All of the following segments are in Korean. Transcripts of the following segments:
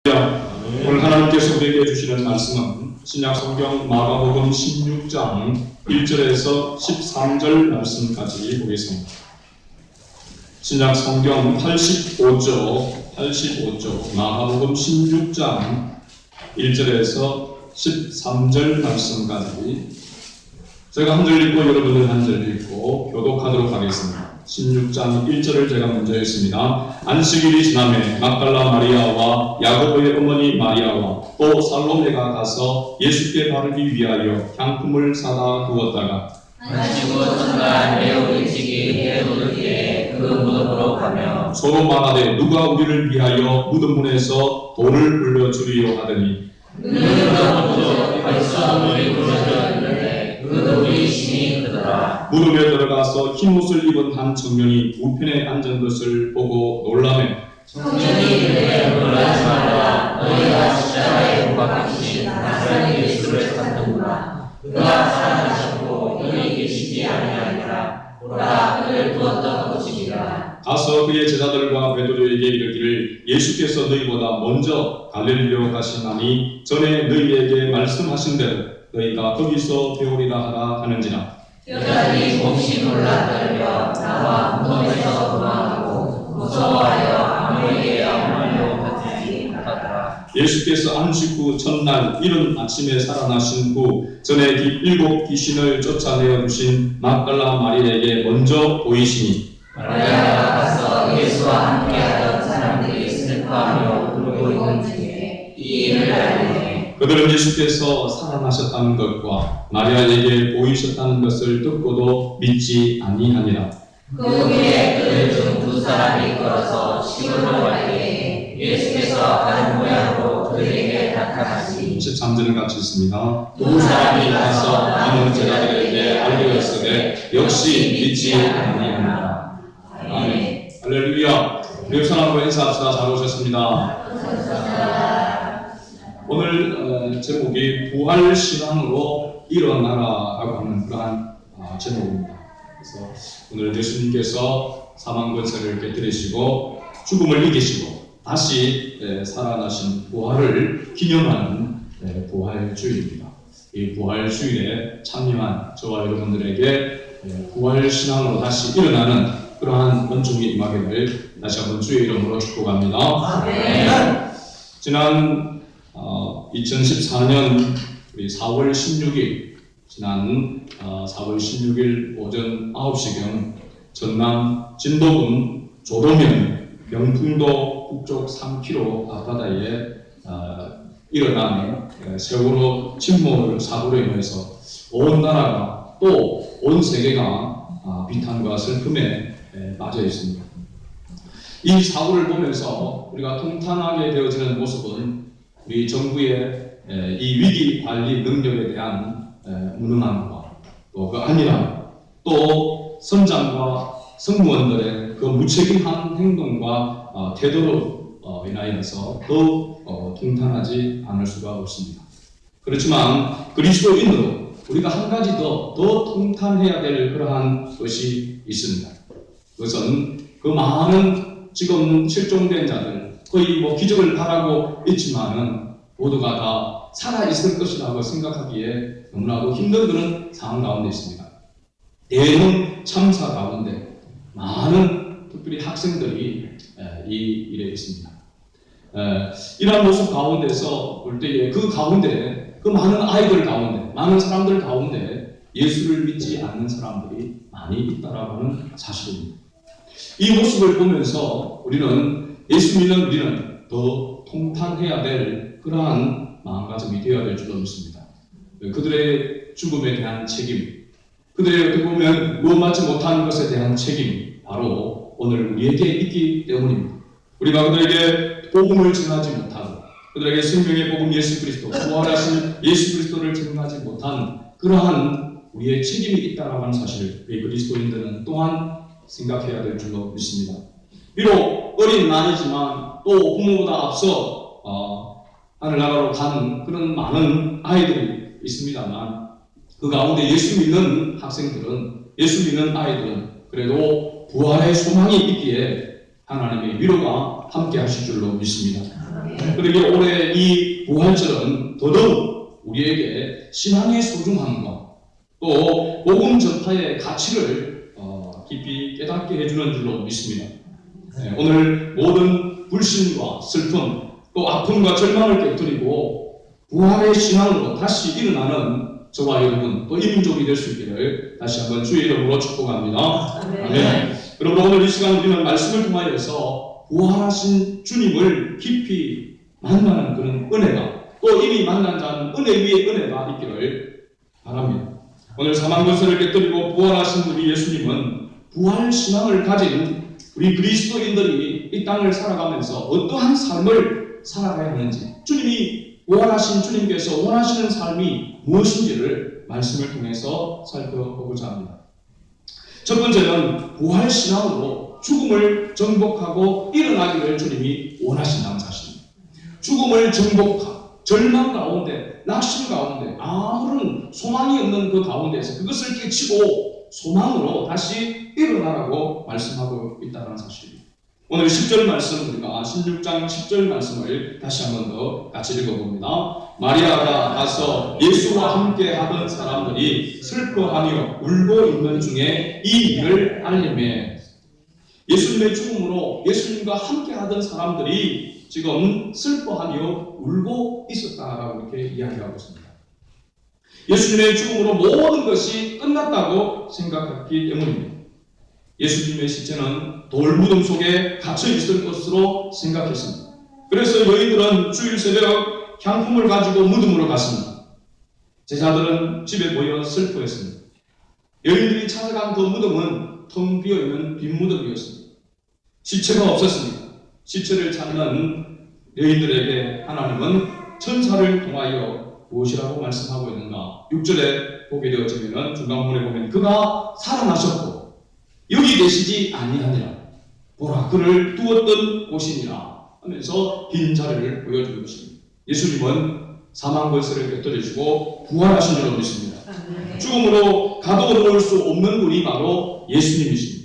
오늘 하나님께서 우리에게 주시는 말씀은 신약성경 마가복음 16장 1절에서 13절 말씀까지 보겠습니다. 신약성경 85조 마가복음 16장 1절에서 13절 말씀까지 제가 한 절 읽고 여러분들 한 절 읽고 교독하도록 하겠습니다. 16장 1절을 제가 먼저 읽습니다. 안식일이 지나매 막달라 마리아와 야고보의 어머니 마리아와 또 살로메가 가서 예수께 바르기 위하여 향품을 사다 두었다가 안식구 첫날 매우 일찍이 해에 돋을 때에 그 무덤으로 가며 서로 말하되 누가 우리를 위하여 무덤 문에서 돌을 불러주리요 하더니 무덤으로 벌써 물이 불어져 있는데 그 돌이 심히 크더라. 무덤에 들어가서 흰옷을 입은 한 청년이 우편에 앉은 것을 보고 놀라매 청년이 이르되 놀라지 말라. 너희가 십자가에 못 박히신 나사렛 예수를 찾는구나. 그가 살아나셨고 너희 계시지 아니하니라. 보라, 그를 두었던 곳이니라. 가서 그의 제자들과 베드로에게 이르기를 예수께서 너희보다 먼저 갈릴리로 가시나니 전에 너희에게 말씀하신 대로 너희가 거기서 배우리라 하라 하는지라. 여자들이 몹시 놀라 떨며 나와 무덤에서 도망하고 무서워하여 아무에게 아무 말도 하지 못하더라. 예수께서 안식 후 첫날 이른 아침에 살아나신 후 전에 일곱 귀신을 쫓아내어 주신 막달라 마리아에게 먼저 보이시니 마리아가 가서 예수와 함께하던 사람들이 슬퍼하며 울고 있는 중에 이 일을 알리니 그들은 예수께서 살아나셨다는 것과 마리아에게 보이셨다는 것을 듣고도 믿지 아니하니라. 그 후에 그들 중 두 사람이 걸어서 시골로 갈 때에 예수께서 다른 모양으로 그들에게 나타나시 13절은 같이 있습니다. 두 사람이 가서 남은 제자들에게 알리었으되 역시 믿지 아니하니라. 아멘. 할렐루야. 우리 사람과 인사합시다. 잘 오셨습니다. 오늘 제목이 부활신앙으로 일어나라라고 하는 그러한 제목입니다. 그래서 오늘 예수님께서 사망권세를 깨뜨리시고 죽음을 이기시고 다시 살아나신 부활을 기념하는 부활주일입니다. 이 부활주일에 참여한 저와 여러분들에게 부활신앙으로 다시 일어나는 그러한 은총이 임하기를 다시 한번 주의 이름으로 축복합니다. 지난 2014년 우리 4월 16일 지난 4월 16일 오전 9시경 전남 진도군 조도면 명풍도 북쪽 3km 앞바다에 일어난 세월호 침몰 사고로 인해서 온 나라가 또 온 세계가 비탄과 슬픔에 빠져 있습니다. 이 사고를 보면서 우리가 통탄하게 되어지는 모습은 우리 정부의 이 위기 관리 능력에 대한 무능함과 또 그 안일함, 또 선장과 승무원들의 그 무책임한 행동과 태도로 인하여서 더 통탄하지 않을 수가 없습니다. 그렇지만 그리스도인으로 우리가 한 가지 더 통탄해야 될 그러한 것이 있습니다. 그것은 그 많은 지금 실종된 자들, 거의 기적을 바라고 있지만은 모두가 다 살아있을 것이라고 생각하기에 너무나도 힘든 그런 상황 가운데 있습니다. 대형 참사 가운데 많은 특별히 학생들이 이 일에 있습니다. 이러한 모습 가운데서 볼 때에 그 가운데 그 많은 아이들 가운데 많은 사람들 가운데 예수를 믿지 않는 사람들이 많이 있다라고 하는 사실입니다. 이 모습을 보면서 우리는 예수 믿는 우리는 더 통탄해야 될 그러한 마음가짐이 되어야 될 줄로 믿습니다. 그들의 죽음에 대한 책임, 그들의 어떻게 보면 구원받지 못한 것에 대한 책임이 바로 오늘 우리에게 있기 때문입니다. 우리가 그들에게 복음을 전하지 못하고 그들에게 생명의 복음 예수 그리스도, 부활하신 예수 그리스도를 전하지 못한 그러한 우리의 책임이 있다라고 하는 사실을 우리 그리스도인들은 또한 생각해야 될 줄로 믿습니다. 비록 어린 나이지만 또 부모보다 앞서 하늘나라로 가는 그런 많은 아이들이 있습니다만 그 가운데 예수 믿는 학생들은, 예수 믿는 아이들은 그래도 부활의 소망이 있기에 하나님의 위로가 함께 하실 줄로 믿습니다. 그러기에 올해 이 부활절은 더더욱 우리에게 신앙의 소중함과 또 복음 전파의 가치를 깊이 깨닫게 해주는 줄로 믿습니다. 오늘 모든 불신과 슬픔 또 아픔과 절망을 깨뜨리고 부활의 신앙으로 다시 일어나는 저와 여러분 또 이 민족이 될 수 있기를 다시 한번 주의 이름으로 축복합니다. 아멘. 여러분 오늘 이 시간 우리는 말씀을 통하여서 부활하신 주님을 깊이 만나는 그런 은혜가 또 이미 만난 자는 은혜 위에 은혜가 있기를 바랍니다. 오늘 사망권세를 깨뜨리고 부활하신 우리 예수님은 부활 신앙을 가진 우리 그리스도인들이 이 땅을 살아가면서 어떠한 삶을 살아가야 하는지 주님이 부활하신 주님께서 원하시는 삶이 무엇인지를 말씀을 통해서 살펴보고자 합니다. 첫 번째는 부활 신앙으로 죽음을 정복하고 일어나기를 주님이 원하신다는 사실입니다. 죽음을 정복하고 절망 가운데 낙심 가운데 아무런 소망이 없는 그 가운데에서 그것을 깨치고 소망으로 다시 일어나라고 말씀하고 있다는 사실입니다. 오늘 10절 말씀 우리가 16장 10절 말씀을 다시 한 번 더 같이 읽어봅니다. 마리아가 가서 예수와 함께 하던 사람들이 슬퍼하며 울고 있는 중에 이 일을 알림해 예수님의 죽음으로 예수님과 함께 하던 사람들이 지금 슬퍼하며 울고 있었다라고 이렇게 이야기하고 있습니다. 예수님의 죽음으로 모든 것이 끝났다고 생각했기 때문입니다. 예수님의 시체는 돌무덤 속에 갇혀 있을 것으로 생각했습니다. 그래서 여인들은 주일 새벽 향품을 가지고 무덤으로 갔습니다. 제자들은 집에 모여 슬퍼했습니다. 여인들이 찾아간 그 무덤은 텅 비어있는 빈 무덤이었습니다. 시체가 없었습니다. 시체를 찾는 여인들에게 하나님은 천사를 통하여 무엇이라고 말씀하고 있는가? 6절에 보게 되어지면 중간 부분에 보면 그가 살아나셨고 여기 계시지 아니하니라. 보라 그를 두었던 곳이니라 하면서 빈 자리를 보여주는 것입니다. 예수님은 사망권세를 깨뜨리시고 부활하신 줄로 믿습니다. 죽음으로 가둬놓을 수 없는 분이 바로 예수님이십니다.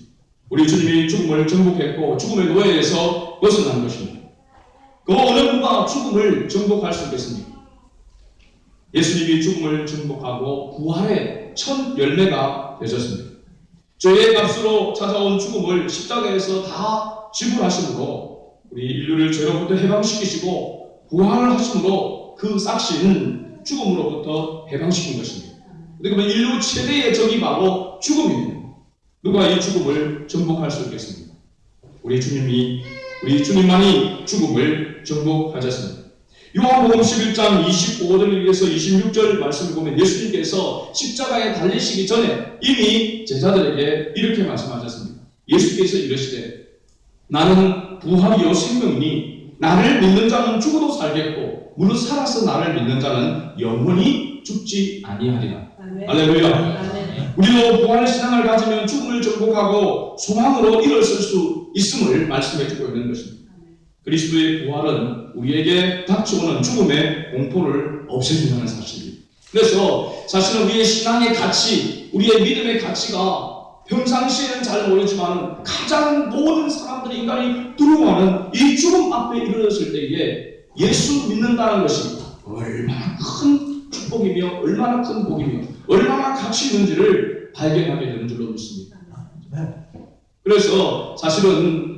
우리 주님이 죽음을 정복했고 죽음의 노예에서 벗어난 것입니다. 그 어느 누가 죽음을 정복할 수 있겠습니까? 예수님이 죽음을 정복하고 부활의 첫 열매가 되셨습니다. 죄의 값으로 찾아온 죽음을 십자가에서 다 지불하심으로 우리 인류를 죄로부터 해방시키시고 부활하심으로 그 싹신 죽음으로부터 해방시킨 것입니다. 그러면 인류 최대의 적이 바로 죽음입니다. 누가 이 죽음을 정복할 수 있겠습니까? 우리 주님만이 죽음을 정복하셨습니다. 요한복음 11장 25절에서 26절 말씀을 보면 예수님께서 십자가에 달리시기 전에 이미 제자들에게 이렇게 말씀하셨습니다. 예수께서 이르시되 나는 부활이요 생명이니 나를 믿는 자는 죽어도 살겠고 무릇 살아서 나를 믿는 자는 영원히 죽지 아니하리라. 할렐루야. 우리도 부활의 신앙을 가지면 죽음을 정복하고 소망으로 일어설 수 있음을 말씀해 주고 있는 것입니다. 그리스도의 부활은 우리에게 닥쳐오는 죽음의 공포를 없애준다는 사실입니다. 그래서 사실은 우리의 신앙의 가치, 우리의 믿음의 가치가 평상시에는 잘 모르지만 가장 모든 사람들이 인간이 두려워하는 이 죽음 앞에 이르렀을 때에 예수 믿는다는 것이 얼마나 큰 축복이며 얼마나 큰 복이며 얼마나 가치 있는지를 발견하게 되는 줄로 믿습니다. 그래서 사실은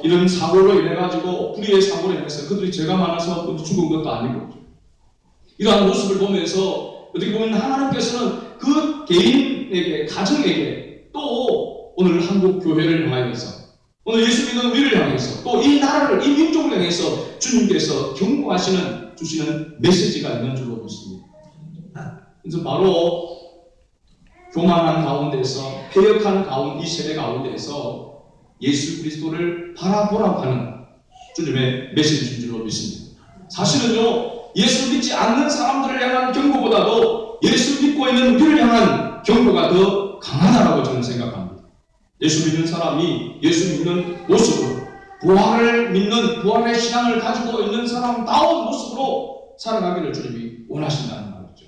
이런 사고로 인해가지고 불의의 사고로 인해서 그들이 죄가 많아서 죽은 것도 아니고 이러한 모습을 보면서 어떻게 보면 하나님께서는 그 개인에게 가정에게 또 오늘 한국 교회를 향해서 오늘 예수 믿는 우리를 향해서 또 이 나라를 이 민족을 향해서 주님께서 경고하시는 주시는 메시지가 있는 줄로 믿습니다. 그래서 바로 교만한 가운데서 패역한 가운데 이 세대 가운데서 예수 그리스도를 바라보라고 하는 주님의 메시지인 줄로 믿습니다. 사실은요, 예수 믿지 않는 사람들을 향한 경고보다도 예수 믿고 있는 우리를 향한 경고가 더 강하다라고 저는 생각합니다. 예수 믿는 사람이 예수 믿는 모습으로 부활을 믿는 부활의 신앙을 가지고 있는 사람다운 모습으로 살아가기를 주님이 원하신다는 말이죠.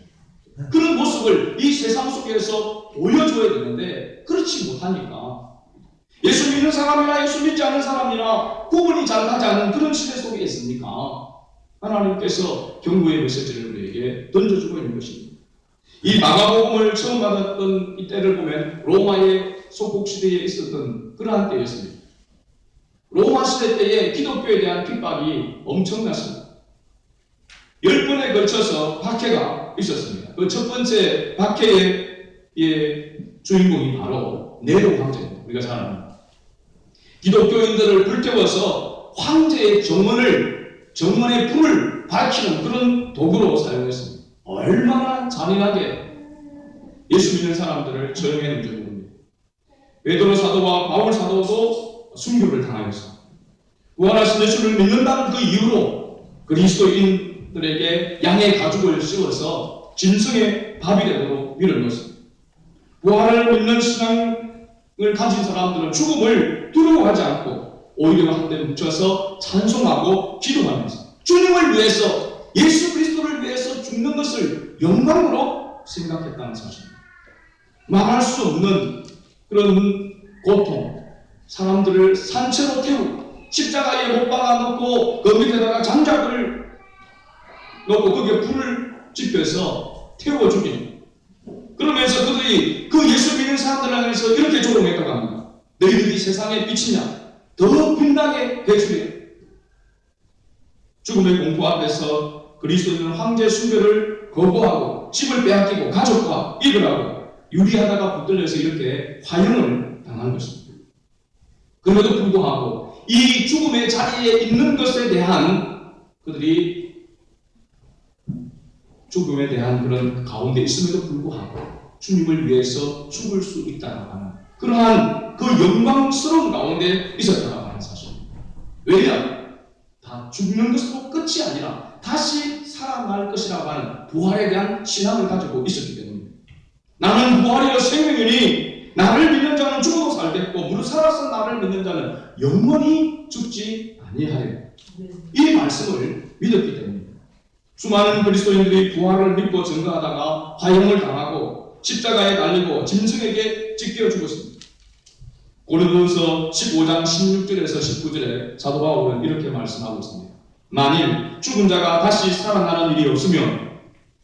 그런 모습을 이 세상 속에서 보여줘야 되는데 그렇지 못하니까 예수 믿는 사람이나 예수 믿지 않는 사람이나 구분이 잘 가지 않는 그런 시대 속에 있습니까? 하나님께서 경고의 메시지를 우리에게 던져주고 있는 것입니다. 이 마가복음을 처음 받았던 이때를 보면 로마의 속국 시대에 있었던 그러한 때였습니다. 로마 시대 때에 기독교에 대한 핍박이 엄청났습니다. 10번에 걸쳐서 박해가 있었습니다. 그 첫 번째 박해의 주인공이 바로 네로 황제입니다. 우리가 잘 압니다. 기독교인들을 불태워서 황제의 정원의 불을 밝히는 그런 도구로 사용했습니다. 얼마나 잔인하게 예수 믿는 사람들을 처형했는지 모릅니다. 베드로 사도와 바울 사도도 순교를 당하였습니다. 부활하신 예수를 믿는다는 그 이유로 그리스도인들에게 양의 가죽을 씌워서 짐승의 밥이 되도록 밀어넣었습니다. 부활을 믿는 신앙을 가진 사람들은 죽음을 두려워하지 않고 오히려 한데 뭉쳐서 찬송하고 기도하면서 주님을 위해서, 예수 그리스도를 위해서 죽는 것을 영광으로 생각했다는 사실입니다. 말할 수 없는 그런 고통, 사람들을 산채로 태우고 십자가에 못 박아놓고 그 밑에다가 장작을 놓고 거기에 불을 지펴서 태워 죽이는, 그러면서 그들이 그 예수 믿는 사람들 향해서 이렇게 조롱했다고 합니다. 너희들이 세상의 빛이냐, 더 빛나게 해주려. 죽음의 공포 앞에서 그리스도인은 황제 순교를 거부하고 집을 빼앗기고 가족과 일을 하고 유리하다가 붙들려서 이렇게 화형을 당한 것입니다. 그럼에도 불구하고 이 죽음의 자리에 있는 것에 대한 그들이 죽음에 대한 그런 가운데 있음에도 불구하고 주님을 위해서 죽을 수 있다고 하는 그러한 그 영광스러운 가운데 있었다고 하는 사실입니다. 왜냐? 다 죽는 것으로 끝이 아니라 다시 살아날 것이라고 하는 부활에 대한 신앙을 가지고 있었기 때문입니다. 나는 부활이요 생명이니 나를 믿는 자는 죽어도 살겠고 무릇 살아서 나를 믿는 자는 영원히 죽지 아니하리라. 이 말씀을 믿었기 때문입니다. 수많은 그리스도인들이 부활을 믿고 증거하다가 화형을 당하고 십자가에 달리고 짐승에게 찢겨 죽었습니다. 고린도후서 15장 16절에서 19절에 사도 바울은 이렇게 말씀하고 있습니다. 만일 죽은 자가 다시 살아나는 일이 없으면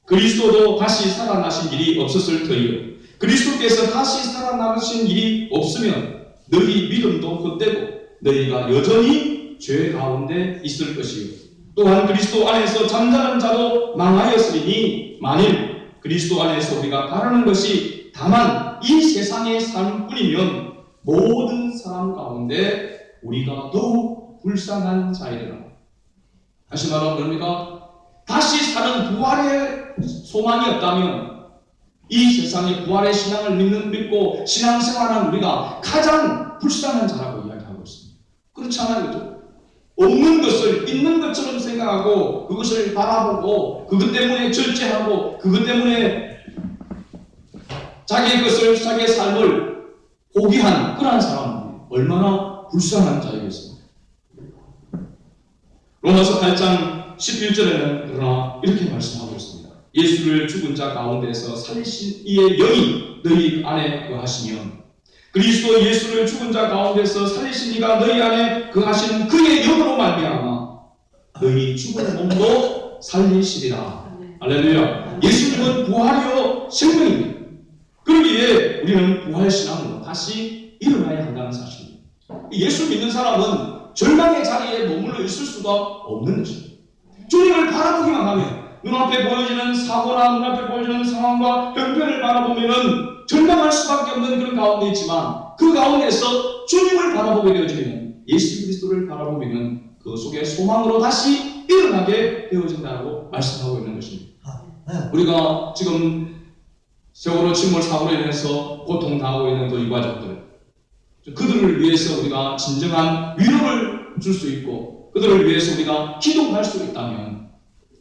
그리스도도 다시 살아나신 일이 없었을 터이요 그리스도께서 다시 살아나신 일이 없으면 너희 믿음도 헛되고 너희가 여전히 죄 가운데 있을 것이요 또한 그리스도 안에서 잠자는 자도 망하였으니 만일 그리스도 안에서 우리가 바라는 것이 다만 이 세상의 삶뿐이면 모든 사람 가운데 우리가 더욱 불쌍한 자이라. 다시 말하면 뭡니까? 다시 사는 부활의 소망이 없다면 이 세상의 부활의 신앙을 믿고 신앙생활하는 우리가 가장 불쌍한 자라고 이야기하고 있습니다. 그렇지 않아요? 없는 것을 있는 것처럼 생각하고 그것을 바라보고 그것 때문에 절제하고 그것 때문에 자기의 삶을 포기한 그러한 사람은 얼마나 불쌍한 자이겠습니까? 로마서 8장 11절에는 그러나 이렇게 말씀하고 있습니다. 예수를 죽은 자 가운데서 살리신 이의 영이 너희 안에 거하시면 그리스도 예수를 죽은 자 가운데서 살리신 이가 너희 안에 거하시는 그의 영으로 말미암아 너희 죽은 몸도 살리시리라. 할렐루야. 예수님은 부활이요 생명입니다. 그러기에 우리는 부활신앙으로 다시 일어나야 한다는 사실입니다. 예수 믿는 사람은 절망의 자리에 머물러 있을 수가 없는 것입니다. 주님을 바라보기만 하면 눈앞에 보여지는 사고나 눈앞에 보여지는 상황과 형편을 바라보면 절망할 수밖에 없는 그런 가운데 있지만 그 가운데서 주님을 바라보게 되어지면 예수 그리스도를 바라보면 그 속에 소망으로 다시 일어나게 되어진다고 말씀하고 있는 것입니다. 우리가 지금 세월호 침몰 사고로 인해서 고통당하고 있는 그 유가족들, 그들을 위해서 우리가 진정한 위로를 줄 수 있고 그들을 위해서 우리가 기도할 수 있다면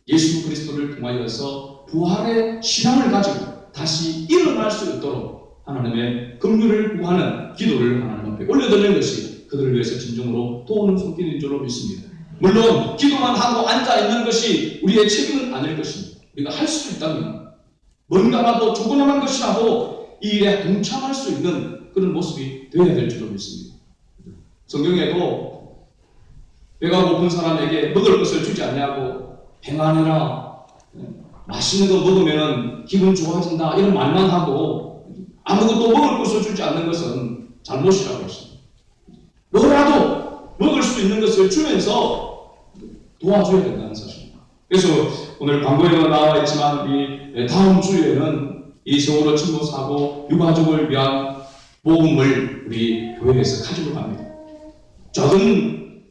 예수 그리스도를 통하여서 부활의 신앙을 가지고 다시 일어날 수 있도록 하나님의 긍휼을 구하는 기도를 하나님 앞에 올려드리는 것이 그들을 위해서 진정으로 도우는 손길인 줄로 믿습니다. 물론 기도만 하고 앉아있는 것이 우리의 책임은 아닐 것입니다. 우리가 할 수 있다면 뭔가라도 조그마한 것이라도 이 일에 동참할 수 있는 그런 모습이 되어야 될 줄로 믿습니다. 성경에도 배가 고픈 사람에게 먹을 것을 주지 않냐고 평안해라, 맛있는 거 먹으면 기분 좋아진다 이런 말만 하고 아무것도 먹을 것을 주지 않는 것은 잘못이라고 했습니다. 뭐라도 먹을 수 있는 것을 주면서 도와줘야 된다는 사실입니다. 그래서 오늘 광고에도 나와 있지만 이 다음 주에는 이 세월호 침몰 사고 유가족을 위한 모금을 우리 교회에서 가지고 갑니다. 작은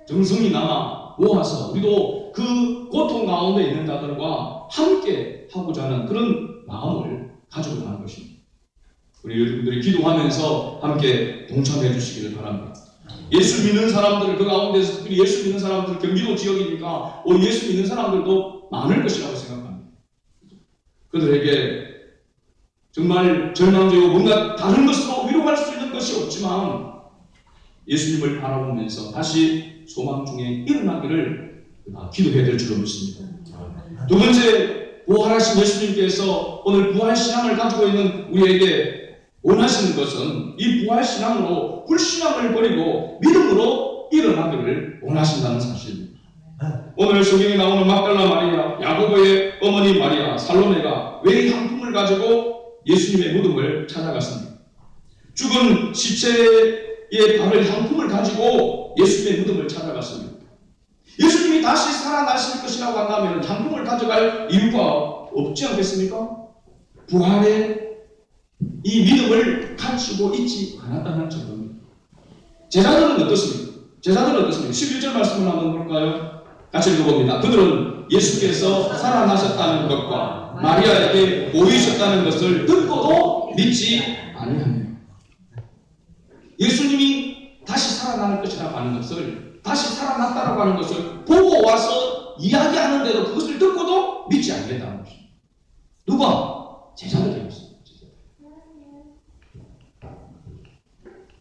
정성이나 모아서 우리도 그 고통 가운데 있는 자들과 함께 하고자 하는 그런 마음을 가지고 가는 것입니다. 우리 여러분들이 기도하면서 함께 동참해 주시기를 바랍니다. 예수 믿는 사람들, 그 가운데서 특히 예수 믿는 사람들, 경기도 지역이니까 예수 믿는 사람들도 많을 것이라고 생각합니다. 그들에게 정말 절망적이고 뭔가 다른 것으로 위로할 수 있는 것이 없지만 예수님을 바라보면서 다시 소망 중에 일어나기를 기도해야 될 줄로 믿습니다. 두 번째, 부활하신 예수님께서 오늘 부활신앙을 가지고 있는 우리에게 원하시는 것은 이 부활신앙으로 불신앙을 버리고 믿음으로 일어나기를 원하신다는 사실입니다. 오늘 성경에 나오는 막달라 마리아, 야고보의 어머니 마리아, 살로메가 왜 향품을 가지고 예수님의 무덤을 찾아갔습니다. 죽은 시체의 발을 향품을 가지고 예수님의 무덤을 찾아갔습니다. 예수님이 다시 살아나실 것이라고 한다면 향품을 가져갈 이유가 없지 않겠습니까? 부활의 이 믿음을 가지고 있지 않았다는 점입니다. 제자들은 어떻습니까? 11절 말씀을 한번 볼까요? 같이 읽어봅니다. 그들은 예수께서 살아나셨다는 것과 마리아에게 보이셨다는 것을 듣고도 믿지 아니하며, 예수님이 다시 살아날 것이라고 하는 것을, 다시 살아났다라고 하는 것을 보고 와서 이야기하는데도 그것을 듣고도 믿지 않겠다는 것입니다. 누가? 제자들이었습니다.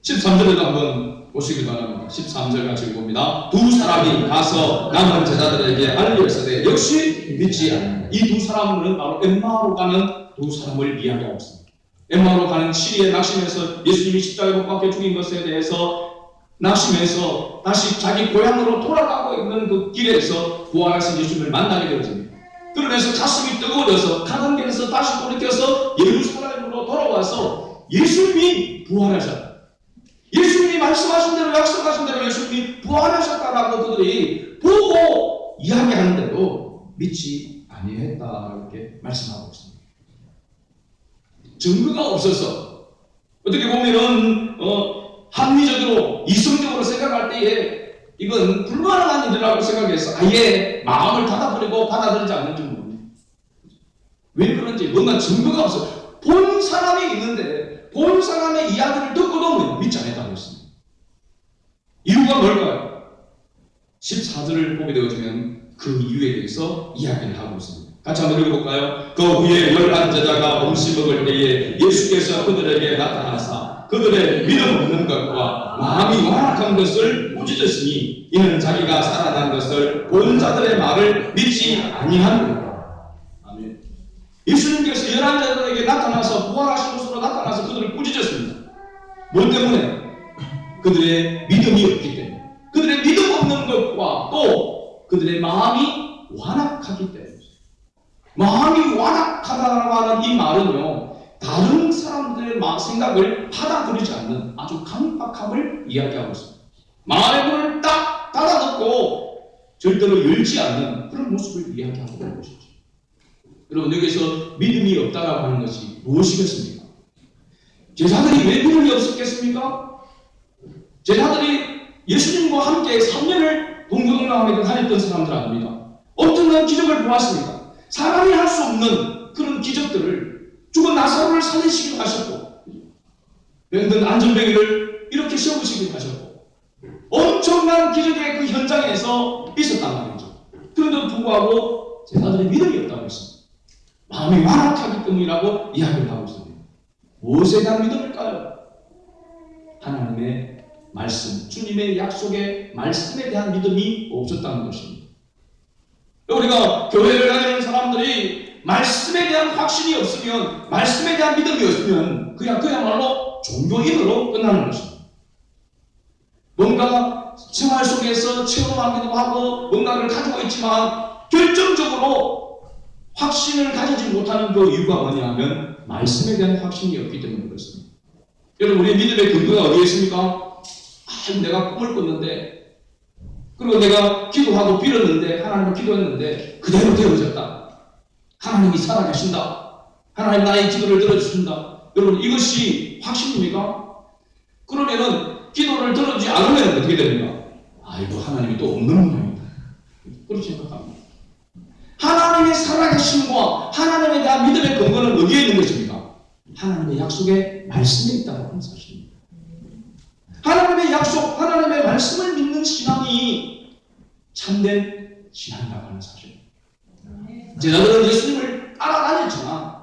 13절에도 한번 보시기 바랍니다. 13절 같이 읽어봅니다. 두 사람이 가서 남은 제자들에게 알려서되 역시 믿지 않는, 이 두 사람은 바로 엠마오로 가는 두 사람을 이야기하고 있습니다. 엠마오로 가는 7일의 낙심에서 예수님이 십자가에 못 박혀 죽인 것에 대해서 낙심해서 다시 자기 고향으로 돌아가고 있는 그 길에서 부활하신 예수님을 만나게 되어집니다. 그러면서 가슴이 뜨거워져서 가는 길에서 다시 돌이켜서 예루살렘으로 돌아와서 예수님이 부활하셨다, 예수님이 말씀하신 대로, 약속하신 대로 예수님이 부활하셨다라고 그들이 보고 이야기하는데도 믿지 아니했다, 이렇게 말씀하고 있습니다. 증거가 없어서 어떻게 보면은 합리적으로 이성적으로 생각할 때에 이건 불가능한 일이라고 생각해서 아예 마음을 닫아버리고 받아들이지 않는 줄 모릅니다. 왜 그런지 뭔가 증거가 없어. 본 사람이 있는데 본 사람의 이야기를 듣고도 믿지 않았다고 했습니다. 이유가 뭘까요? 14절을 보게 되어지면 그 이유에 대해서 이야기를 하고 있습니다. 같이 한번 읽어볼까요? 그 후에 11제자가 음식 먹을 때에 예수께서 그들에게 나타나사 그들의 믿음 없는 것과 마음이 완악한 것을 꾸짖으시니 이는 자기가 살아난 것을 본 자들의 말을 믿지 아니하느니라. 아멘. 예수님께서 11제자들에게 나타나서 부활하신 것으로 나타나서 그들을 꾸짖었습니다. 뭐 때문에? 그들의 믿음이 없기 때문에, 그들의 믿음 없는 것과 또 그들의 마음이 완악하기 때문에. 마음이 완악하다라고 하는 이 말은요, 다른 사람들의 생각을 받아들이지 않는 아주 강박함을 이야기하고 있습니다. 마음의 문을 딱 닫아놓고 절대로 열지 않는 그런 모습을 이야기하고 있는 것이죠. 여러분, 여기서 믿음이 없다라고 하는 것이 무엇이겠습니까? 제자들이 왜 믿음이 없었겠습니까? 제자들이 예수님과 함께 3년을 동고동락하며 다녔던 사람들 아닙니까? 엄청난 기적을 보았습니다. 사람이 할 수 없는 그런 기적들을, 죽은 나사로를 살리시기도 하셨고, 병든 안전병이를 이렇게 세우시기도 하셨고, 엄청난 기적의 그 현장에서 있었단 말이죠. 그런데도 불구하고 제자들이 믿음이 없다고 했습니다. 마음이 완악하기 때문이라고 이야기를 하고 있습니다. 무엇에 대한 믿음일까요? 하나님의 말씀, 주님의 약속의 말씀에 대한 믿음이 없었다는 것입니다. 우리가 교회를 다니는 사람들이 말씀에 대한 확신이 없으면, 말씀에 대한 믿음이 없으면 그야말로 종교인으로 끝나는 것입니다. 뭔가 생활 속에서 체험하기도 하고 뭔가를 가지고 있지만 결정적으로 확신을 가지지 못하는 그 이유가 뭐냐면 말씀에 대한 확신이 없기 때문에 그렇습니다. 여러분, 우리의 믿음의 근거가 어디에 있습니까? 내가 꿈을 꿨는데, 그리고 내가 기도하고 빌었는데, 하나님을 기도했는데 그대로 되어졌다. 하나님이 살아계신다. 하나님 나의 기도를 들어주신다. 여러분, 이것이 확신입니까? 그러면은 기도를 들어주지 않으면 어떻게 됩니까? 아이고, 하나님이 또 없는 모양이다. 그렇게 생각합니다. 하나님의 살아계심과 하나님에 대한 믿음의 근거는 어디에 있는 것입니까? 하나님의 약속의 말씀에 있다고 하는 사실입니다. 하나님의 약속, 하나님의 말씀을 믿는 신앙이 참된 신앙이라고 하는 사실입니다. 제자들은 예수님을 따라다녔지만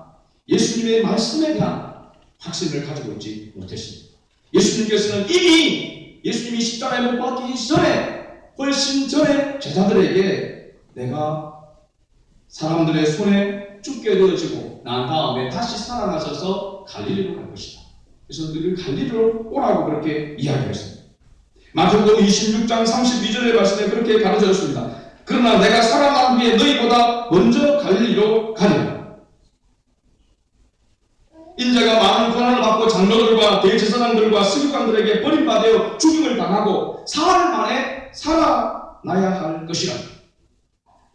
예수님의 말씀에 대한 확신을 가지고 있지 못했습니다. 예수님께서는 이미 예수님이 십자가에 못 박히기 전에, 훨씬 전에 제자들에게 내가 사람들의 손에 죽게 되어지고 난 다음에 다시 살아나셔서 갈릴리로 갈 것이다. 그래서 너희를 갈릴리로 오라고 그렇게 이야기했습니다. 마태복음 26장 32절의 말씀에 그렇게 가르쳐졌습니다. 그러나 내가 살아난 후에 너희보다 먼저 갈릴리로 가리라. 인자가 많은 고난을 받고 장로들과 대제사장들과 서기관들에게 버림받아 죽임을 당하고 사흘 만에 살아나야 할 것이라.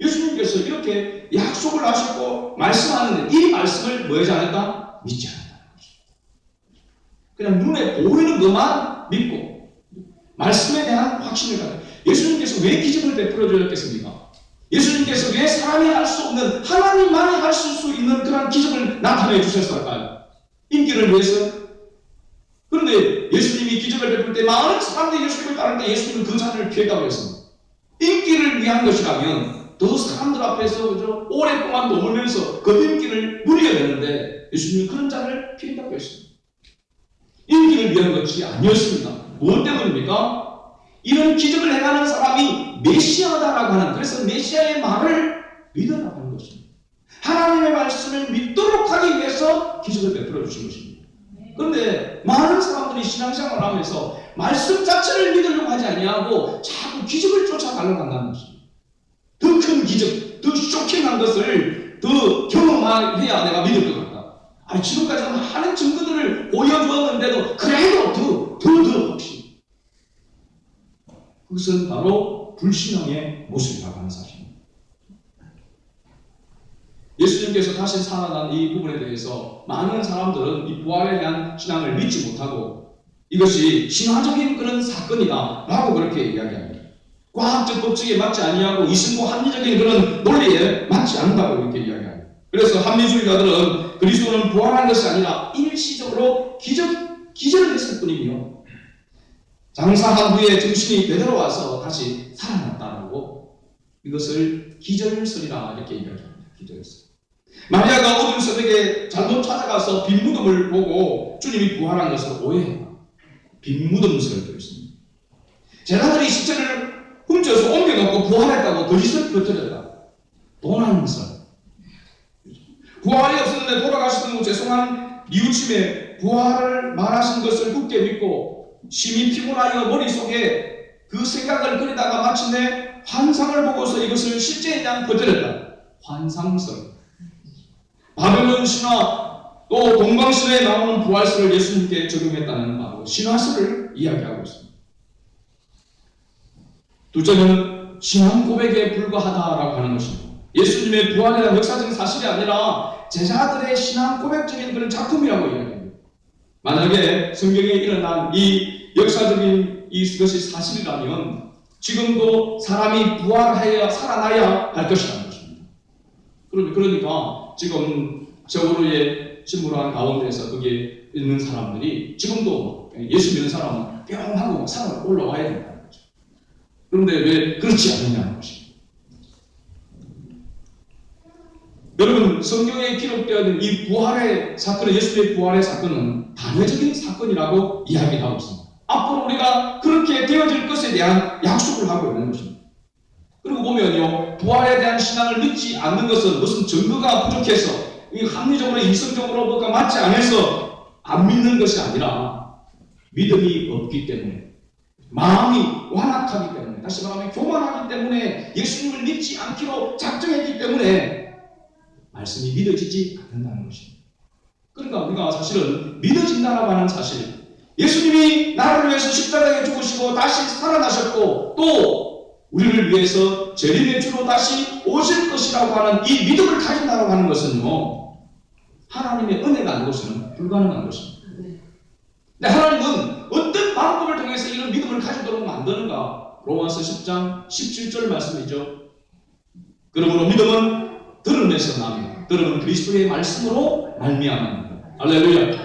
예수님께서 이렇게 약속을 하셨고 말씀하는데 이 말씀을 뭐하지 않았다? 믿지 않았다는 것입니다. 그냥 눈에 보이는 것만 믿고 말씀에 대한 확신을 가져. 예수님께서 왜 기적을 베풀어 주셨겠습니까? 예수님께서 왜 사람이 할 수 없는, 하나님만이 하실 수 있는 그런 기적을 나타내 주셨을까요? 인기를 위해서. 그런데 예수님이 기적을 베풀 때 많은 사람들이 예수님을 따를 때 예수님은 그 자리를 피했다고 했습니다. 인기를 위한 것이라면 더 사람들 앞에서 그저 오랫동안 머물면서 그 인기를 누려야 되는데 예수님은 그런 자를 피했다고 했습니다. 인기를 위한 것이 아니었습니다. 무엇 때문입니까? 이런 기적을 행하는 사람이 메시아다라고 하는, 그래서 메시아의 말을 믿으라고 하는 것입니다. 하나님의 말씀을 믿도록 하기 위해서 기적을 베풀어 주신 것입니다. 그런데 많은 사람들이 신앙생활을 하면서 말씀 자체를 믿으려고 하지 아니하고 자꾸 기적을 쫓아가려고 한다는 것입니다. 더 큰 기적, 더 쇼킹한 것을 더 경험해야 내가 믿을 것 같다. 지금까지 많은 증거들을 보여주었는데도 그래도 더 확신. 그것은 바로 불신앙의 모습이라고 하는 사실입니다. 예수님께서 다시 살아난 이 부분에 대해서 많은 사람들은 이 부활에 대한 신앙을 믿지 못하고 이것이 신화적인 그런 사건이다 라고 그렇게 이야기합니다. 과학적 법칙에 맞지 아니하고 이승고 합리적인 그런 논리에 맞지 않는다고 이렇게 이야기합니다. 그래서 합리주의자들은 그리스도는 부활한 것이 아니라 일시적으로 기절을 했을 뿐이며 장사한 후에 정신이 되돌아와서 다시 살아났다고 이것을 기절설이라 이렇게 이야기합니다. 기절설. 마리아가 어두운 새벽에 잘못 찾아가서 빈 무덤을 보고 주님이 부활한 것을 오해했다. 빈 무덤설도 있습니다. 제자들이 시체를 훔쳐서 옮겨놓고 부활했다고 거짓을 퍼뜨렸다. 도난설. 부활이 없었는데 돌아가시던 죄송한 뉘우침에 부활을 말하신 것을 굳게 믿고 심히 피곤하여 머릿속에 그 생각을 그리다가 마침내 환상을 보고서 이것을 실제에 대한 퍼뜨렸다. 환상설. 바벨론 신화 또 동방신화에 나오는 부활설을 예수님께 적용했다는 바로 신화설을 이야기하고 있습니다. 둘째는 신앙 고백에 불과하다라고 하는 것입니다. 예수님의 부활에 대한 역사적인 사실이 아니라 제자들의 신앙 고백적인 그런 작품이라고 이야기합니다. 만약에 성경에 일어난 이 역사적인 이것이 사실이라면 지금도 사람이 부활하여 살아나야 할 것이라는 것입니다. 그러니까 지금 저우르의 침몰한 가운데서 거기에 있는 사람들이 지금도 예수 믿는 사람은 뿅 하고 산을 올라와야 된다는 거죠. 그런데 왜 그렇지 않느냐는 것입니다. 여러분, 성경에 기록되어 있는 이 부활의 사건은, 예수의 부활의 사건은 단회적인 사건이라고 이야기하고 있습니다. 앞으로 우리가 그렇게 되어질 것에 대한 약속을 하고 있는 것입니다. 그리고 보면요, 부활에 대한 신앙을 믿지 않는 것은 무슨 증거가 부족해서, 합리적으로 이성적으로 뭐가 맞지 않아서 안 믿는 것이 아니라 믿음이 없기 때문에, 마음이 완악하기 때문에, 다시 말하면 교만하기 때문에, 예수님을 믿지 않기로 작정했기 때문에 말씀이 믿어지지 않는다는 것입니다. 그러니까 우리가 사실은 믿어진다라고 하는 사실, 예수님이 나를 위해서 십자가에 죽으시고 다시 살아나셨고 또 우리를 위해서 재림의 주로 다시 오실 것이라고 하는 이 믿음을 가진다고 하는 것은요, 하나님의 은혜가 아니고서는 불가능한 것입니다. 근데 하나님은 어떤 방법을 통해서 이런 믿음을 가지도록 만드는가? 로마서 10장 17절 말씀이죠. 그러므로 믿음은 들음에서 납니다. 들음은 그리스도의 말씀으로 말미암습니다. 할렐루야.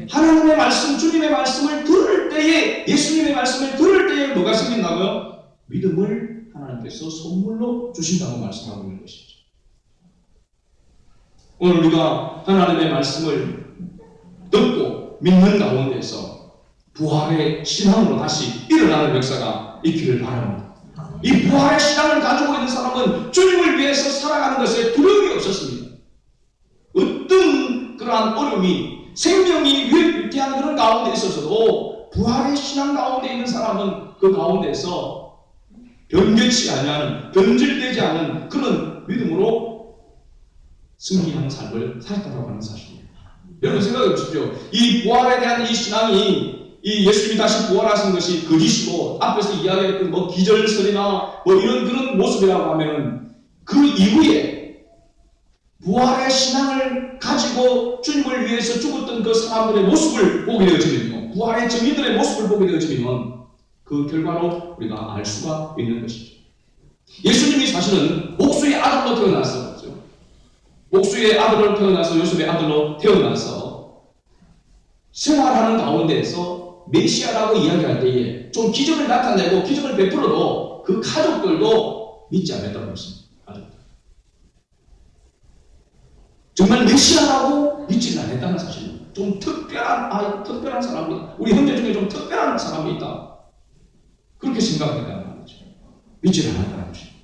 하나님의 말씀, 주님의 말씀을 들을 때에, 예수님의 말씀을 들을 때에 뭐가 생긴다고요? 믿음을 하나님께서 선물로 주신다고 말씀하고 있는 것이죠. 오늘 우리가 하나님의 말씀을 듣고 믿는 가운데서 부활의 신앙으로 다시 일어나는 역사가 있기를 바랍니다. 이 부활의 신앙을 가지고 있는 사람은 주님을 위해서 살아가는 것에 두려움이 없었습니다. 어떤 그러한 어려움이, 생명이 위태한 그런 가운데 있어서도 부활의 신앙 가운데 있는 사람은 그 가운데서 변개치 아니하는, 변질되지 않은 그런 믿음으로 승리하는 삶을 살았다고 하는 사실입니다. 여러분 생각해 보십시오. 이 부활에 대한 이 신앙이, 이 예수님이 다시 부활하신 것이 거짓이고 앞에서 이야기했던 뭐 기절설이나 뭐 이런 그런 모습이라고 하면은 그 이후에 부활의 신앙을 가지고 주님을 위해서 죽었던 그 사람들의 모습을 보게 되어지면, 부활의 증인들의 모습을 보게 되어지면 그 결과로 우리가 알 수가 있는 것이죠. 예수님이 사실은 목수의 아들로 태어났었죠. 목수의 아들로 태어나서 요셉의 아들로 태어나서 생활하는 가운데에서 메시아라고 이야기할 때에 좀 기적을 나타내고 기적을 베풀어도 그 가족들도 믿지 않았다고 했습니다. 정말 메시아라고 믿지는 않았다는 사실입니다. 좀 특별한 사람이, 우리 형제 중에 좀 특별한 사람이 있다, 그렇게 생각했다는 말이죠. 믿지는 않았다는 것입니다.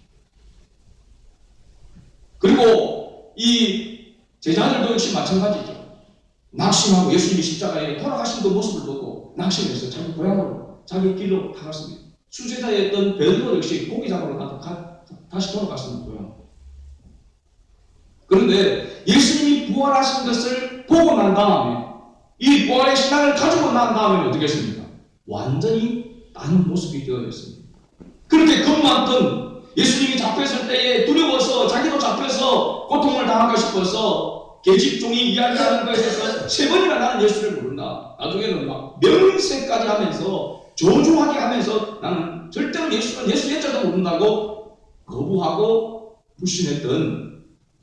그리고 이 제자들도 역시 마찬가지죠. 낙심하고 예수님이 십자가에 돌아가신 그 모습을 보고 낙심해서 자기 고향으로, 자기 길로 가갔습니다. 수제자였던 베드로 역시 고기 잡으러 다시 돌아갔습니다. 고향. 그런데 예수님이 부활하신 것을 보고 난 다음에, 이 부활의 신앙을 가지고 난 다음에 어떻게 했습니까? 완전히 다른 모습이 되어졌습니다. 그렇게 겁많던 예수님이 잡혔을 때에 두려워서, 자기도 잡혀서 고통을 당하고 싶어서 계집종이 이야기하는 것에서 3번이나 나는 예수를 모른다, 나중에는 막 명세까지 하면서 저주하게 하면서 나는 절대로 예수 예자도 모른다고 거부하고 불신했던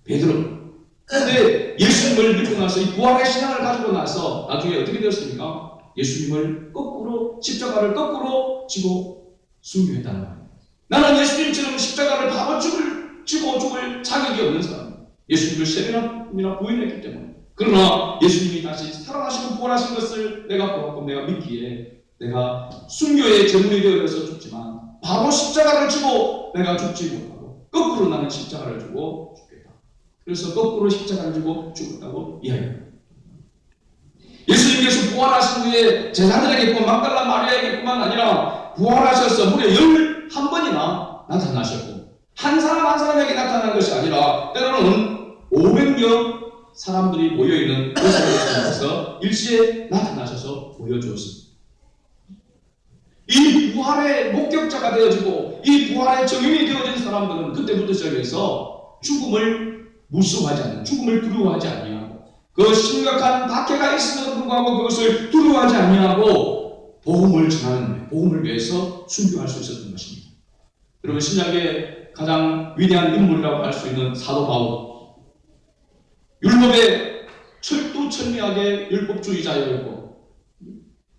베드로. 그런데 예수님을 믿고 나서, 이 부활의 신앙을 가지고 나서 나중에 어떻게 되었습니까? 예수님을 거꾸로, 십자가를 거꾸로 지고 순교했다는 말이에요. 나는 예수님처럼 십자가를 바로 지고 죽을 자격이 없는 사람, 예수님을 3번이나 부인했기 때문에. 그러나 예수님이 다시 살아나시고 부활하신 것을 내가 보았고 내가 믿기에 내가 순교의 제물이 되어서 죽지만 바로 십자가를 지고 내가 죽지 못하고 거꾸로 나는 십자가를 지고 죽겠다. 그래서 거꾸로 십자가를 지고 죽었다고 이야기합니다. 예수님께서 부활하신 후에 제자들에게뿐, 막달라 마리아에게뿐만 아니라 부활하셔서 무려 11번이나 나타나셨고, 한 사람 한 사람에게 나타난 것이 아니라 때로는 500명 사람들이 모여있는 곳에서 일시에 나타나셔서 보여주었습니다. 이 부활의 목격자가 되어지고 이 부활의 증인이 되어진 사람들은 그때부터 시작해서 죽음을 무서워하지 않는, 죽음을 두려워하지 아니하고, 그 심각한 박해가 있음에도 불구하고 그것을 두려워하지 아니하고 복음을 전하는, 복음을 위해서 순교할 수 있었던 것입니다. 여러분, 신약의 가장 위대한 인물이라고 할 수 있는 사도 바울, 율법에 철두철미하게 율법주의자였고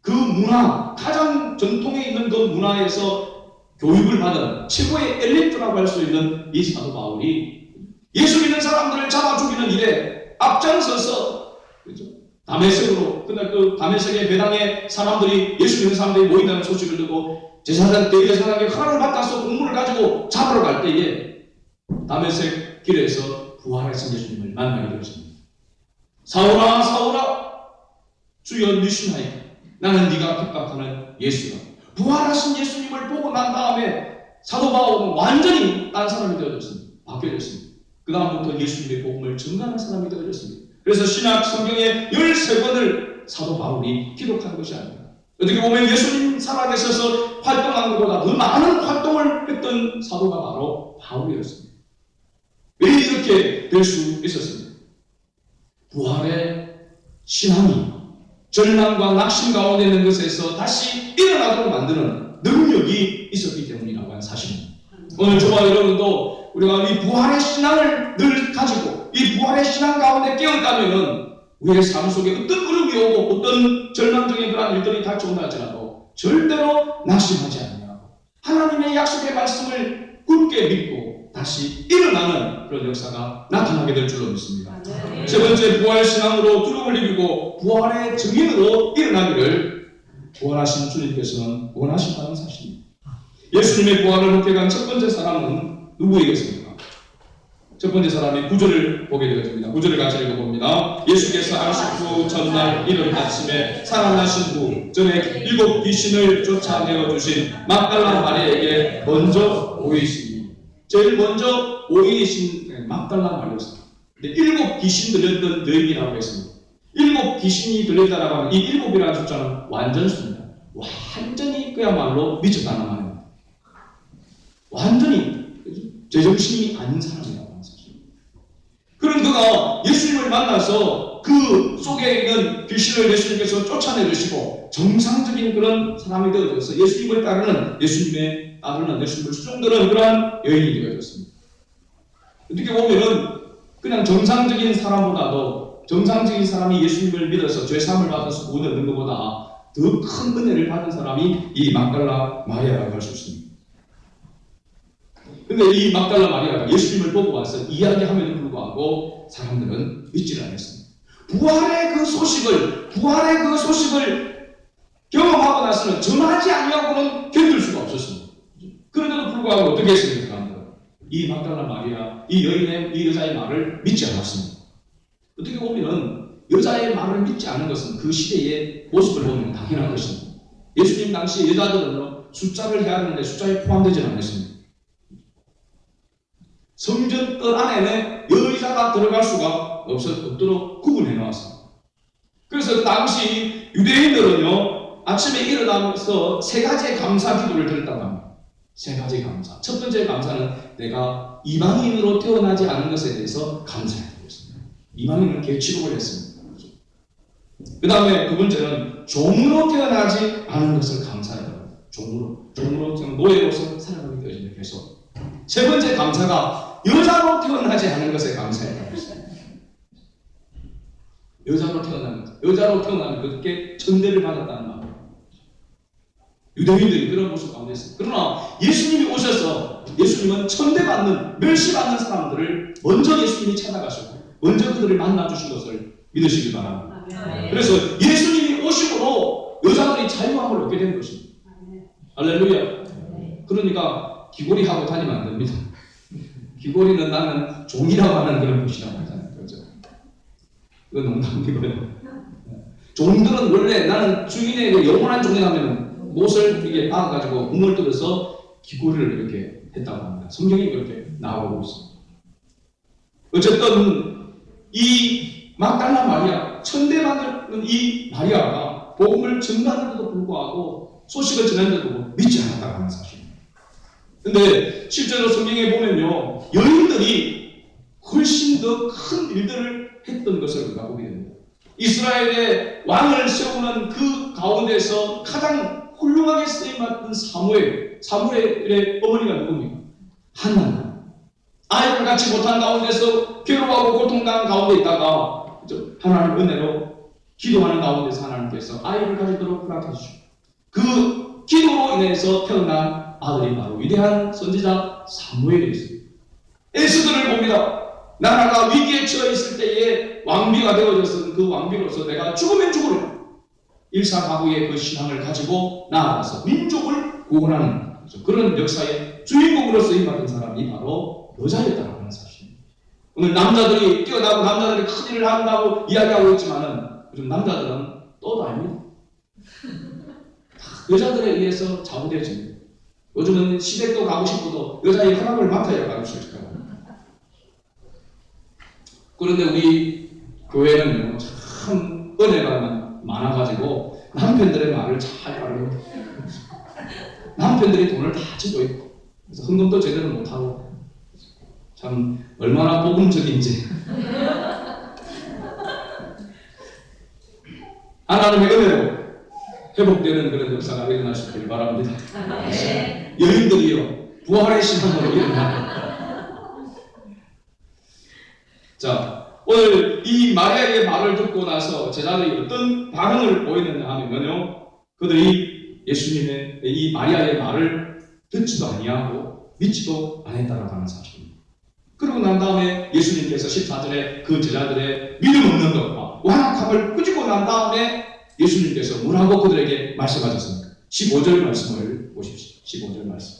그 문화, 가장 전통에 있는 그 문화에서 교육을 받은 최고의 엘리트라고 할 수 있는 이 사도 바울이 예수 믿는 사람들을 잡아 죽이는 일에 앞장서서, 그렇죠? 다메섹으로, 근데 그 다메섹의 배당에 사람들이, 예수 믿는 사람들이 모인다는 소식을 듣고 제사장, 대제사장에게 허락을 받아서 공문을 가지고 잡으러 갈 때에 다메섹 길에서 부활하신 예수님을 만나게 되었습니다. 사울아, 사울아, 주여 누시나이까? 나는 네가 핍박하는 예수다. 부활하신 예수님을 보고 난 다음에 사도 바울은 완전히 딴 사람이 되어졌습니다. 바뀌어졌습니다. 그 다음부터 예수님의 복음을 전가하는 사람이 되어졌습니다. 그래서 신약 성경에 13권을 사도 바울이 기록한 것이 아닙니다. 어떻게 보면 예수님 살아계셔서 활동한 것보다 더 많은 활동을 했던 사도가 바로 바울이었습니다. 왜 이렇게 될 수 있었습니까? 부활의 신앙이 절망과 낙심 가운데 있는 것에서 다시 일어나도록 만드는 능력이 있었기 때문이라고 하는 사실입니다. 오늘 저와 여러분도 우리가 이 부활의 신앙을 늘 가지고 이 부활의 신앙 가운데 깨어있다면 우리의 삶 속에 어떤 어려움이 오고 어떤 절망적인 그런 일들이 닥쳐온다 할지라도 절대로 낙심하지 않으며 하나님의 약속의 말씀을 굳게 믿고 다시 일어나는 그런 역사가 나타나게 될 줄로 믿습니다. 세 번째, 부활 신앙으로 두려움을 이기고 부활의 증인으로 일어나기를 부활하신 주님께서는 원하신다는 사실입니다. 예수님의 부활을 목격한 첫 번째 사람은 누구이겠습니까? 첫 번째 사람이 9절을 보게 되어집니다. 9절을 같이 읽어봅니다. 예수께서 안식 후 전날 이른 아침에 살아나신 후 전에 7 귀신을 쫓아내어 주신 막달라 마리아에게 먼저 보이시니, 제일 먼저 보이신 막달라 마리아였습니다. 7 귀신 들렸던 여인이라고 했습니다. 7 귀신이 들렸다라고 하면 이 7이라는 숫자는 완전수입니다. 완전히 그야말로 미쳤다는 말입니다. 완전히 제정신이 아닌 사람이라고 하는 사실입니다. 그런 그가 예수님을 만나서 그 속에 있는 귀신을 예수님께서 쫓아내주시고 정상적인 그런 사람이 되어져서 예수님을 따르는 예수님을 수종드는 그러한 여인이 되어졌습니다. 어떻게 보면은 그냥 정상적인 사람보다도 정상적인 사람이 예수님을 믿어서 죄사함을 받아서 구원을 얻는 것보다 더 큰 은혜를 받은 사람이 이 막달라 마리아라고 할 수 있습니다. 근데 이 막달라 마리아가 예수님을 보고 와서 이야기함에도 불구하고 사람들은 믿지를 않았습니다. 부활의 그 소식을 경험하고 나서는 전하지 아니하고는 견딜 수가 없었습니다. 그런데도 불구하고 어떻게 했습니까? 이 막달라 마리아, 이 여자의 말을 믿지 않았습니다. 어떻게 보면은 여자의 말을 믿지 않은 것은 그 시대의 모습을 보면 당연한 것입니다. 예수님 당시에 여자들은 숫자를 해야 하는데 숫자에 포함되지 않았습니다. 성전 뜰 안에는 여자가 들어갈 수가 없도록 구분해 놓았습니다. 그래서 그 당시 유대인들은요, 아침에 일어나면서 3가지의 감사 기도를 드렸다고 합니다. 3가지 감사. 첫 번째 감사는 내가 이방인으로 태어나지 않은 것에 대해서 감사해야 되겠습니다. 이방인은 개취급을 했습니다. 그 다음에 두 번째는 종으로 태어나지 않은 것을 감사해야 됩니다. 종으로 노예로서 살아가게 되어진다. 계속. 세 번째 감사가 여자로 태어나지 않은 것에 감사해야 됩니다. 여자로 태어나는 그렇게 천대를 받았다는 말입니다. 유대인들이 그런 모습 가운데 있습니다. 그러나 예수님이 오셔서 예수님은 천대받는, 멸시받는 사람들을 먼저 예수님이 찾아가셨고 먼저 그들을 만나주신 것을 믿으시기 바랍니다. 그래서 예수님이 오심으로 여자들이 자유함을 얻게 된 것입니다. 할렐루야. 그러니까 귀고리하고 다니면 안 됩니다. 귀고리는 나는 종이라고 하는 그런 것이라고 하잖아요. 그렇죠? 그건 농담이고요. 종들은 원래 나는 주인의 영원한 종이라면 못을 이게 박아가지고 문을 뚫어서 귀고리를 이렇게 했다고 합니다. 성경이 그렇게 나오고 있습니다. 어쨌든 이 막달라 마리아, 천대받는 이 마리아가 복음을 전하는데도 불구하고 소식을 전하는데도 믿지 않았다고 하는 사실입니다. 근데 실제로 성경에 보면요, 여인들이 훨씬 더 큰 일들을 했던 것을 우리가 보게 됩니다. 이스라엘의 왕을 세우는 그 가운데서 가장 훌륭하게 쓰임받던 사무엘의 어머니가 누굽니까? 한나. 아이를 갖지 못한 가운데서 괴로워하고 고통당한 가운데 있다가 하나님 은혜로 기도하는 가운데서 하나님께서 아이를 가지도록 허락해 주시고 그 기도로 인해서 태어난 아들이 바로 위대한 선지자 사무엘이었습니다. 에스더를 봅니다. 나라가 위기에 처해 있을 때에 왕비가 되어졌던 그 왕비로서 내가 죽으면 죽으리라. 일사가구의 그 신앙을 가지고 나아가서 민족을 구원하는 그런 역사의 주인공으로서 임받은 사람이 바로 여자였다고 하는 사실입니다. 오늘 남자들이 뛰어나고 남자들이 큰 일을 한다고 이야기하고 있지만은 요즘 남자들은 또도 아닙니다. 다 여자들에 의해서 좌우되어집니다. 요즘은 시댁도 가고 싶어도 여자의 허락을 맡아야 가고 싶을까요? 그런데 우리 교회는요, 참 은혜가 많아가지고 남편들의 말을 잘 따르고 남편들이 돈을 다 쥐고 있고 그래서 헌금도 제대로 못하고 참 얼마나 복음적인지 하나님의 은혜로 회복되는 그런 역사가 일어나시길 바랍니다. 여인들이요, 부활의 신앙으로 일어나. 자, 오늘 이 마리아의 말을 듣고 나서 제자들이 어떤 반응을 보이느냐 하면요, 그들이 예수님의 이 마리아의 말을 듣지도 아니하고 믿지도 않았다라고 하는 사실입니다. 그러고 난 다음에 예수님께서 14절에 그 제자들의 믿음 없는 것과 완악함을 꾸짖고 난 다음에 예수님께서 뭐라고 그들에게 말씀하셨습니까? 15절 말씀을 보십시오. 15절 말씀.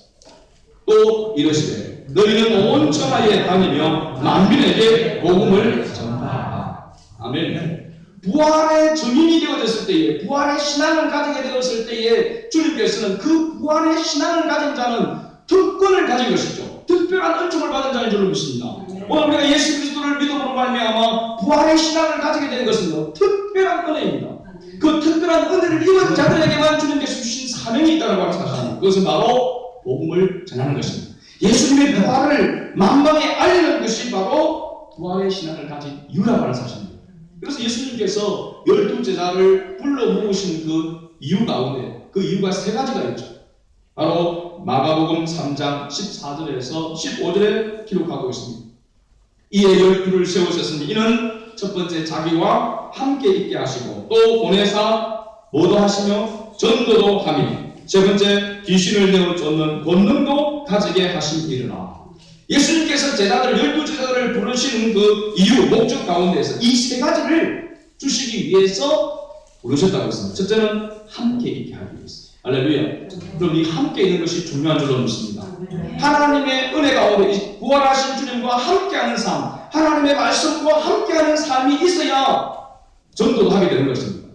또 이러시되 너희는 온 천하에 다니며 만민에게 복음을 전파하라. 아멘. 부활의 증인이 되어졌을 때에, 부활의 신앙을 가지게 되었을 때에 주님께서는 그 부활의 신앙을 가진 자는 특권을 가진 것이죠. 특별한 은총을 받은 자인 줄로 믿습니다. 오늘 우리가 예수 그리스도를 믿음으로 말미암아 부활의 신앙을 가지게 된 것은요, 특별한 은혜입니다. 그 특별한 은혜를 입은 자들에게만 주님께서 주신 사명이 있다고 하는 사실입니다. 그것은 바로 복음을 전하는 것입니다. 예수님의 부활을 만방에 알리는 것이 바로 부활의 신앙을 가진 이유라고 하는 사실입니다. 그래서 예수님께서 12제자를 불러 모으신 그 이유 가운데 그 이유가 세 가지가 있죠. 바로 마가복음 3장 14절에서 15절에 기록하고 있습니다. 이에 12를 세우셨으니 이는 첫 번째 자기와 함께 있게 하시고 또 보내사 뭐도 하시며 전도도 하며 세 번째 귀신을 내어 쫓는 권능도 가지게 하심이라. 예수님께서 제자들 12제자들을 부르시는 그 이유 목적 가운데에서 이 세 가지를 주시기 위해서 부르셨다고 했습니다. 첫째는 함께 있게 하기 위해서. 할렐루야. 그럼 이 함께 있는 것이 중요한 줄로 믿습니다. 하나님의 은혜 가운데 부활하신 주님과 함께하는 삶, 하나님의 말씀과 함께하는 삶이 있어야 전도도 하게 되는 것입니다.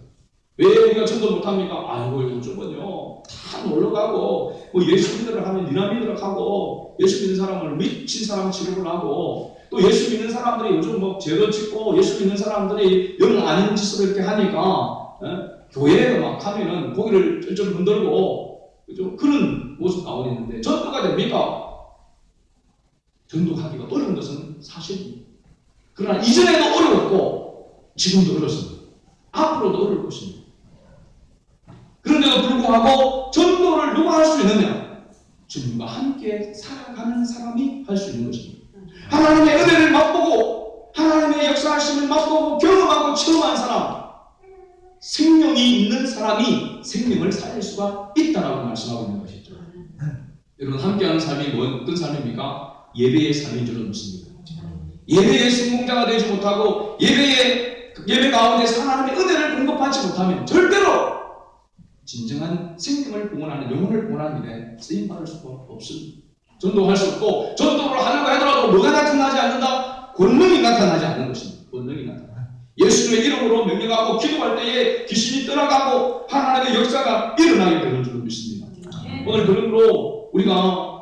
왜 우리가 전도 못합니까? 아이고 요즘은요 다 놀러가고 뭐 예수 믿으러 하면 니나 믿으러 가고 예수 믿는 사람을 미친 사람 취급을 하고 또 예수 믿는 사람들이 요즘 뭐 죄도 짓고 예수 믿는 사람들이 영 아닌 짓을 이렇게 하니까 교회에 막 가면은 고개를 좀 흔들고 좀 그런 모습 가운데 있는데 전도가 됩니까? 전도하기가 어려운 것은 사실입니다. 그러나 이전에도 어려웠고 지금도 어렵습니다. 앞으로도 어려울 것입니다. 그런데도 불구하고 전도를 누가 할 수 있느냐? 주님과 함께 살아가는 사람이 할 수 있는 것입니다. 하나님의 은혜를 맛보고 하나님의 역사하심을 맛보고 경험하고 체험한 사람, 생명이 있는 사람이 생명을 살릴 수가 있다라고 말씀하고 있는 것이죠. 여러분 함께하는 삶이 어떤 삶입니까? 예배의 삶인 줄로 믿습니다. 예배의 성공자가 되지 못하고 예배 가운데서 하나님의 은혜를 공급하지 못하면 절대로 진정한 생명을 공헌하는 영혼을 공헌하는 일에 쓰임받을 수가 없습니다. 전도할 수 없고 전도를 하려고 하더라도 뭐가 나타나지 않는다? 권능이 나타나지 않는 것입니다. 권능이 나타나. 예수님의 이름으로 명령하고 기도할 때에 귀신이 떠나가고 하나님의 역사가 일어나게 되는 줄로 믿습니다. 오늘 그러므로 우리가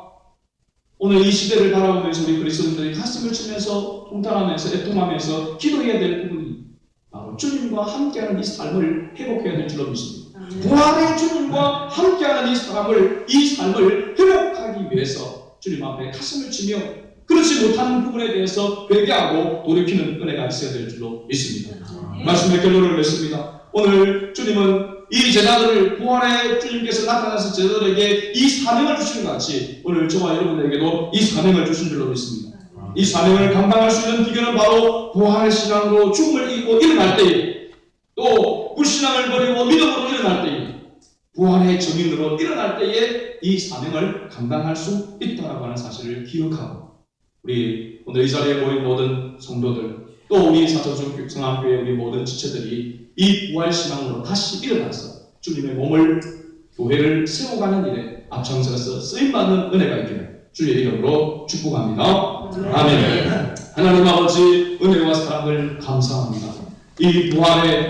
오늘 이 시대를 바라보면서 우리 그리스도인들이 가슴을 치면서 통탄하면서 애통하면서 기도해야 될 부분이 바로 주님과 함께하는 이 삶을 회복해야 될 줄로 믿습니다. 부활의 주님과 함께하는 이 삶을 회복하기 위해서 주님 앞에 가슴을 치며 그렇지 못하는 부분에 대해서 회개하고 돌이키는 은혜가 있어야 될 줄로 믿습니다. 말씀의 결론을 맺습니다. 오늘 주님은 이 제자들을 부활의 주님께서 나타나서 제자들에게 이 사명을 주시는 것 같이 오늘 저와 여러분에게도 이 사명을 주신 줄로 믿습니다. 이 사명을 감당할 수 있는 비결은 바로 부활의 신앙으로 죽음을 이기고 일어날 때에 또 불신앙을 버리고 믿음으로 일어날 때에 부활의 증인으로 일어날 때에 이 사명을 감당할 수 있다고 하는 사실을 기억하고 우리 오늘 이 자리에 모인 모든 성도들 또 우리 사도적 성함교회 우리 모든 지체들이 이 부활신앙으로 다시 일어나서 주님의 몸을 교회를 세워가는 일에 앞장서서 쓰임받는 은혜가 있기를 주의 이름으로 축복합니다. 아멘. 하나님 아버지 은혜와 사랑을 감사합니다. 이 부활의